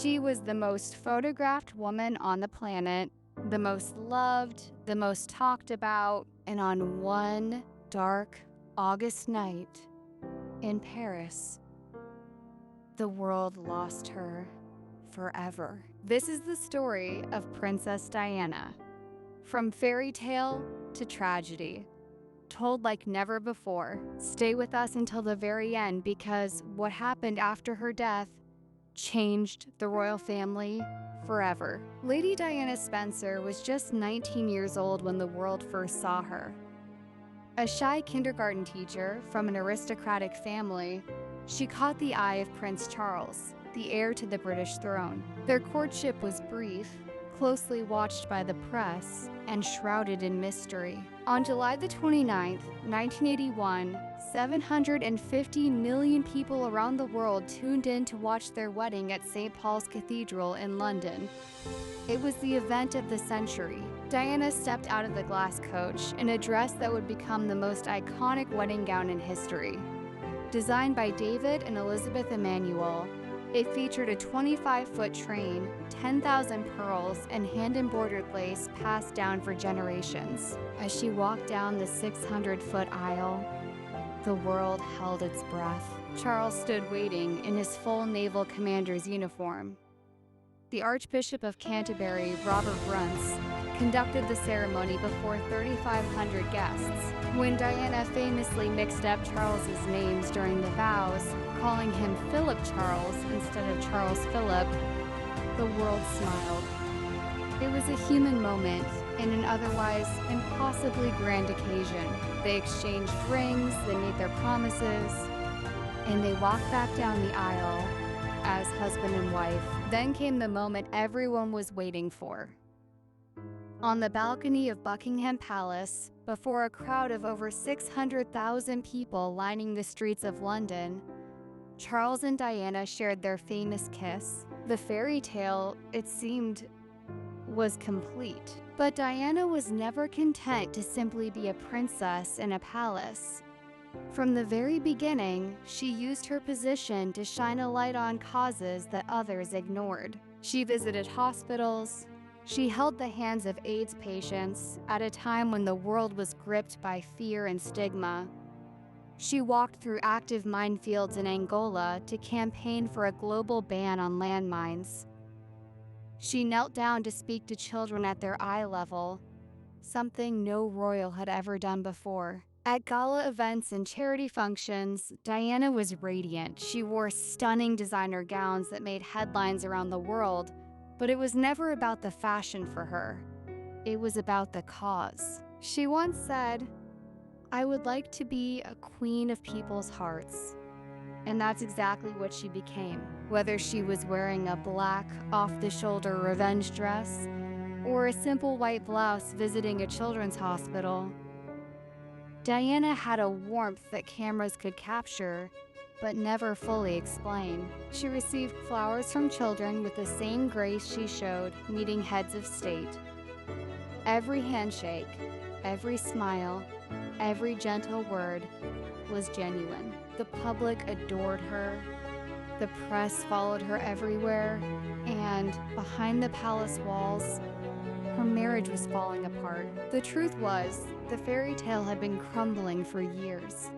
She was the most photographed woman on the planet, the most loved, the most talked about, and on one dark August night in Paris, the world lost her forever. This is the story of Princess Diana. From fairy tale to tragedy, told like never before. Stay with us until the very end because what happened after her death changed the royal family forever. Lady Diana Spencer was just 19 years old when the world first saw her. A shy kindergarten teacher from an aristocratic family, she caught the eye of Prince Charles, the heir to the British throne. Their courtship was brief, closely watched by the press, and shrouded in mystery. On July the 29th, 1981, 750 million people around the world tuned in to watch their wedding at St. Paul's Cathedral in London. It was the event of the century. Diana stepped out of the glass coach in a dress that would become the most iconic wedding gown in history. Designed by David and Elizabeth Emanuel, it featured a 25-foot train, 10,000 pearls, and hand-embroidered lace passed down for generations. As she walked down the 600-foot aisle, the world held its breath. Charles stood waiting in his full naval commander's uniform. The Archbishop of Canterbury, Robert Runce, conducted the ceremony before 3,500 guests. When Diana famously mixed up Charles's names during the vows, calling him Philip Charles instead of Charles Philip, the world smiled. It was a human moment in an otherwise impossibly grand occasion. They exchanged rings, they made their promises, and they walked back down the aisle as husband and wife. Then came the moment everyone was waiting for. On the balcony of Buckingham Palace, before a crowd of over 600,000 people lining the streets of London, Charles and Diana shared their famous kiss. The fairy tale, it seemed, was complete. But Diana was never content to simply be a princess in a palace. From the very beginning, she used her position to shine a light on causes that others ignored. She visited hospitals. She held the hands of AIDS patients at a time when the world was gripped by fear and stigma. She walked through active minefields in Angola to campaign for a global ban on landmines. She knelt down to speak to children at their eye level, something no royal had ever done before. At gala events and charity functions, Diana was radiant. She wore stunning designer gowns that made headlines around the world, but it was never about the fashion for her. It was about the cause. She once said, "I would like to be a queen of people's hearts." And that's exactly what she became. Whether she was wearing a black, off-the-shoulder revenge dress or a simple white blouse visiting a children's hospital, Diana had a warmth that cameras could capture, but never fully explain. She received flowers from children with the same grace she showed meeting heads of state. Every handshake, every smile, every gentle word was genuine. The public adored her, the press followed her everywhere, and behind the palace walls, her marriage was falling apart. The truth was, the fairy tale had been crumbling for years.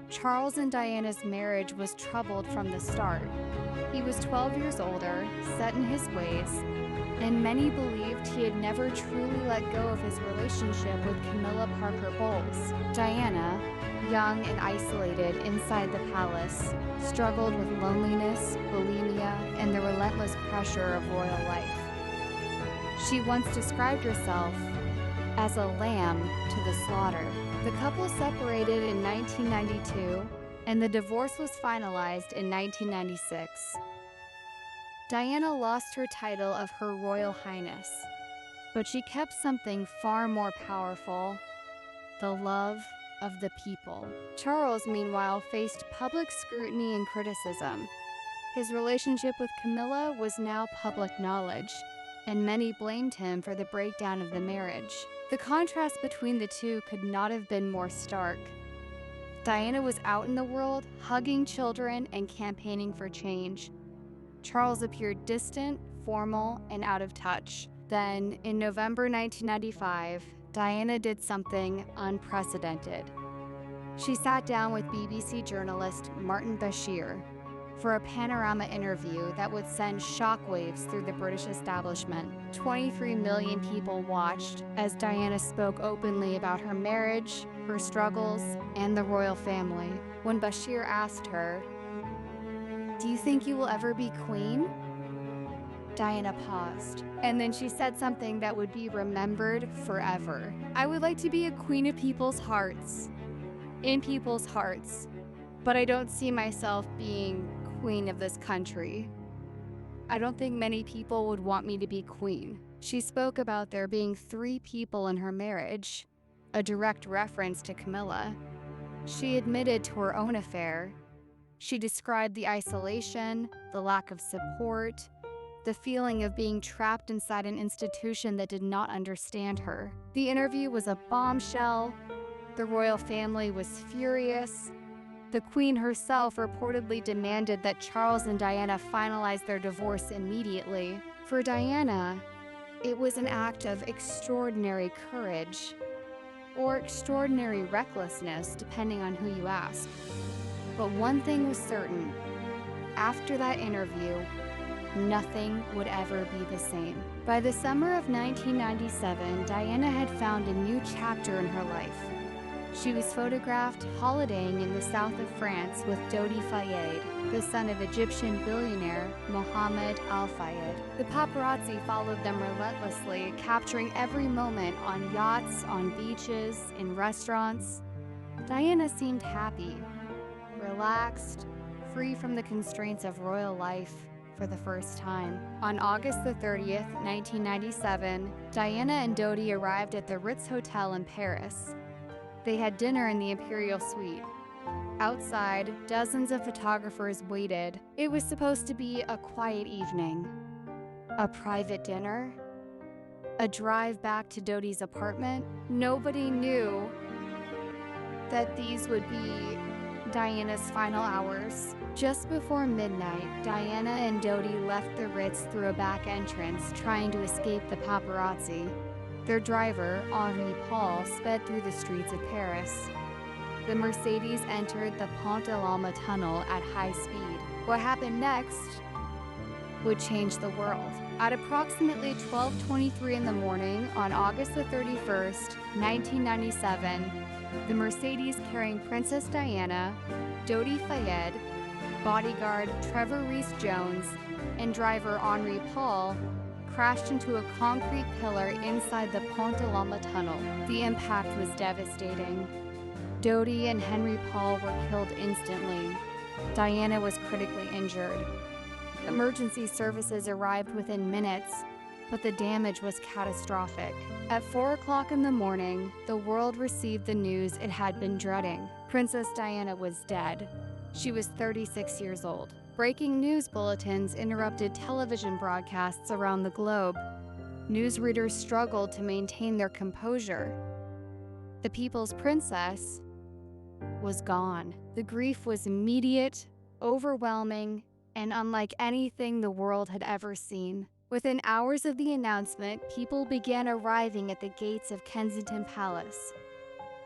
Charles and Diana's marriage was troubled from the start. He was 12 years older, set in his ways, and many believed he had never truly let go of his relationship with Camilla Parker Bowles. Diana, young and isolated inside the palace, struggled with loneliness, bulimia, and the relentless pressure of royal life. She once described herself as a lamb to the slaughter. The couple separated in 1992, and the divorce was finalized in 1996. Diana lost her title of Her Royal Highness, but she kept something far more powerful: the love of the people. Charles, meanwhile, faced public scrutiny and criticism. His relationship with Camilla was now public knowledge, and many blamed him for the breakdown of the marriage. The contrast between the two could not have been more stark. Diana was out in the world, hugging children and campaigning for change, Charles appeared distant, formal, and out of touch. Then, in November 1995, Diana did something unprecedented. She sat down with BBC journalist Martin Bashir for a panorama interview that would send shockwaves through the British establishment. 23 million people watched as Diana spoke openly about her marriage, her struggles, and the royal family. When Bashir asked her, "Do you think you will ever be queen?" Diana paused, and then she said something that would be remembered forever. "I would like to be a queen of people's hearts, in people's hearts, but I don't see myself being queen of this country. I don't think many people would want me to be queen." She spoke about there being 3 people in her marriage, a direct reference to Camilla. She admitted to her own affair. She described the isolation, the lack of support, the feeling of being trapped inside an institution that did not understand her. The interview was a bombshell. The royal family was furious. The Queen herself reportedly demanded that Charles and Diana finalize their divorce immediately. For Diana, it was an act of extraordinary courage, or extraordinary recklessness, depending on who you ask. But one thing was certain: after that interview, nothing would ever be the same. By the summer of 1997, Diana had found a new chapter in her life. She was photographed holidaying in the south of France with Dodi Fayed, the son of Egyptian billionaire Mohammed Al Fayed. The paparazzi followed them relentlessly, capturing every moment on yachts, on beaches, in restaurants. Diana seemed happy, relaxed, free from the constraints of royal life for the first time. On August the 30th, 1997, Diana and Dodi arrived at the Ritz Hotel in Paris. They had dinner in the Imperial Suite. Outside, dozens of photographers waited. It was supposed to be a quiet evening. A private dinner? A drive back to Dodi's apartment? Nobody knew that these would be Diana's final hours. Just before midnight, Diana and Dodi left the Ritz through a back entrance, trying to escape the paparazzi. Their driver, Henri Paul, sped through the streets of Paris. The Mercedes entered the Pont de l'Alma tunnel at high speed. What happened next would change the world. At approximately 12:23 in the morning on August the 31st, 1997, the Mercedes carrying Princess Diana, Dodi Fayed, bodyguard Trevor Rees-Jones, and driver Henri Paul crashed into a concrete pillar inside the Pont de l'Alma tunnel. The impact was devastating. Dodi and Henry Paul were killed instantly. Diana was critically injured. Emergency services arrived within minutes, but the damage was catastrophic. At 4 o'clock in the morning, the world received the news it had been dreading. Princess Diana was dead. She was 36 years old. Breaking news bulletins interrupted television broadcasts around the globe. Newsreaders struggled to maintain their composure. The people's princess was gone. The grief was immediate, overwhelming, and unlike anything the world had ever seen. Within hours of the announcement, people began arriving at the gates of Kensington Palace.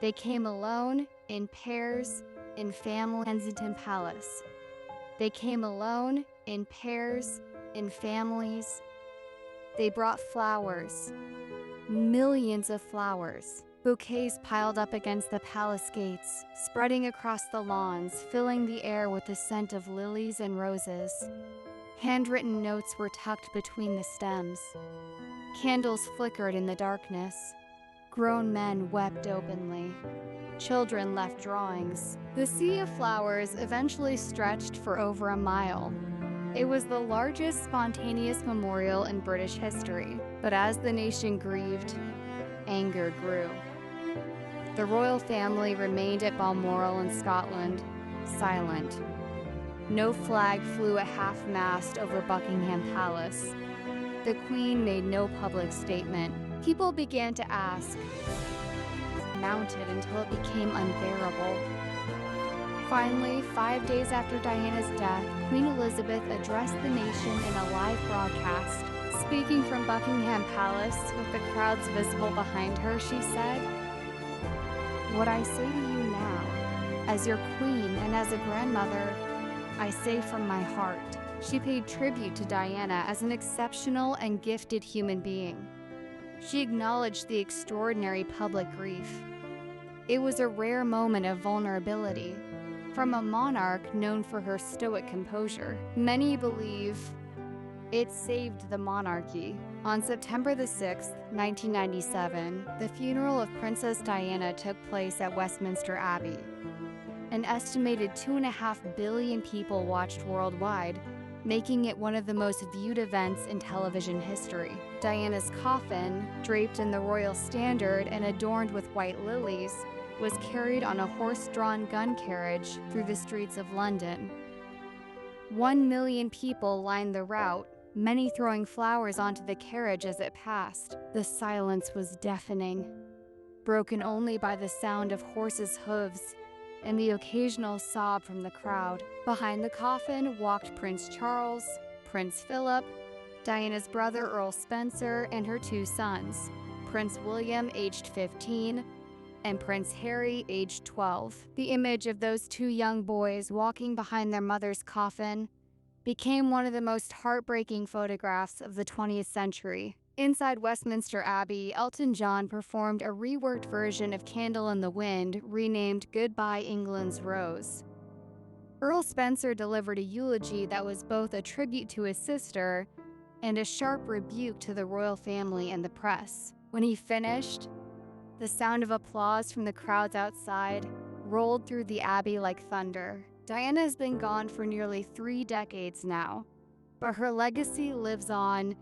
They came alone, in pairs, in family. Kensington Palace. They came alone, in pairs, in families. They brought flowers, millions of flowers. Bouquets piled up against the palace gates, spreading across the lawns, filling the air with the scent of lilies and roses. Handwritten notes were tucked between the stems. Candles flickered in the darkness. Grown men wept openly. Children left drawings. The sea of flowers eventually stretched for over a mile. It was the largest spontaneous memorial in British history. But as the nation grieved, anger grew. The royal family remained at Balmoral in Scotland, silent. No flag flew at half-mast over Buckingham Palace. The Queen made no public statement. People began to ask, mounted until it became unbearable. Finally, 5 days after Diana's death, Queen Elizabeth addressed the nation in a live broadcast. Speaking from Buckingham Palace, with the crowds visible behind her, she said, "What I say to you now, as your queen and as a grandmother, I say from my heart." She paid tribute to Diana as an exceptional and gifted human being. She acknowledged the extraordinary public grief. It was a rare moment of vulnerability from a monarch known for her stoic composure. Many believe it saved the monarchy. On September the 6th, 1997, the funeral of Princess Diana took place at Westminster Abbey. An estimated 2.5 billion people watched worldwide, making it one of the most viewed events in television history. Diana's coffin, draped in the royal standard and adorned with white lilies, was carried on a horse-drawn gun carriage through the streets of London. 1 million people lined the route, many throwing flowers onto the carriage as it passed. The silence was deafening, broken only by the sound of horses' hooves and the occasional sob from the crowd. Behind the coffin walked Prince Charles, Prince Philip, Diana's brother Earl Spencer, and her 2 sons, Prince William, aged 15, and Prince Harry, aged 12. The image of those 2 young boys walking behind their mother's coffin became one of the most heartbreaking photographs of the 20th century. Inside Westminster Abbey, Elton John performed a reworked version of Candle in the Wind, renamed Goodbye England's Rose. Earl Spencer delivered a eulogy that was both a tribute to his sister and a sharp rebuke to the royal family and the press. When he finished, the sound of applause from the crowds outside rolled through the Abbey like thunder. Diana has been gone for nearly 3 decades now, but her legacy lives on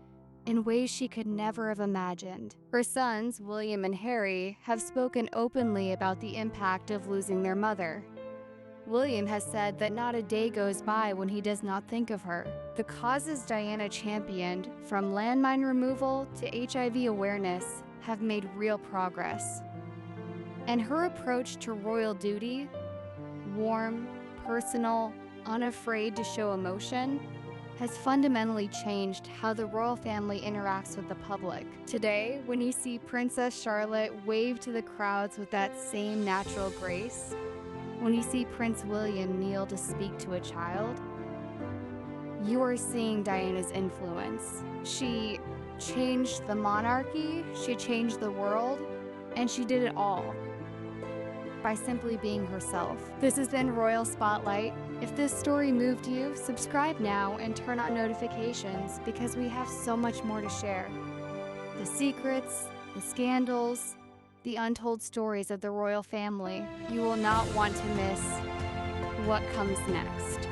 in ways she could never have imagined. Her sons, William and Harry, have spoken openly about the impact of losing their mother. William has said that not a day goes by when he does not think of her. The causes Diana championed, from landmine removal to HIV awareness, have made real progress. And her approach to royal duty, warm, personal, unafraid to show emotion, has fundamentally changed how the royal family interacts with the public. Today, when you see Princess Charlotte wave to the crowds with that same natural grace, when you see Prince William kneel to speak to a child, you are seeing Diana's influence. She changed the monarchy, she changed the world, and she did it all by simply being herself. This has been Royal Spotlight. If this story moved you, subscribe now and turn on notifications because we have so much more to share. The secrets, the scandals, the untold stories of the royal family. You will not want to miss what comes next.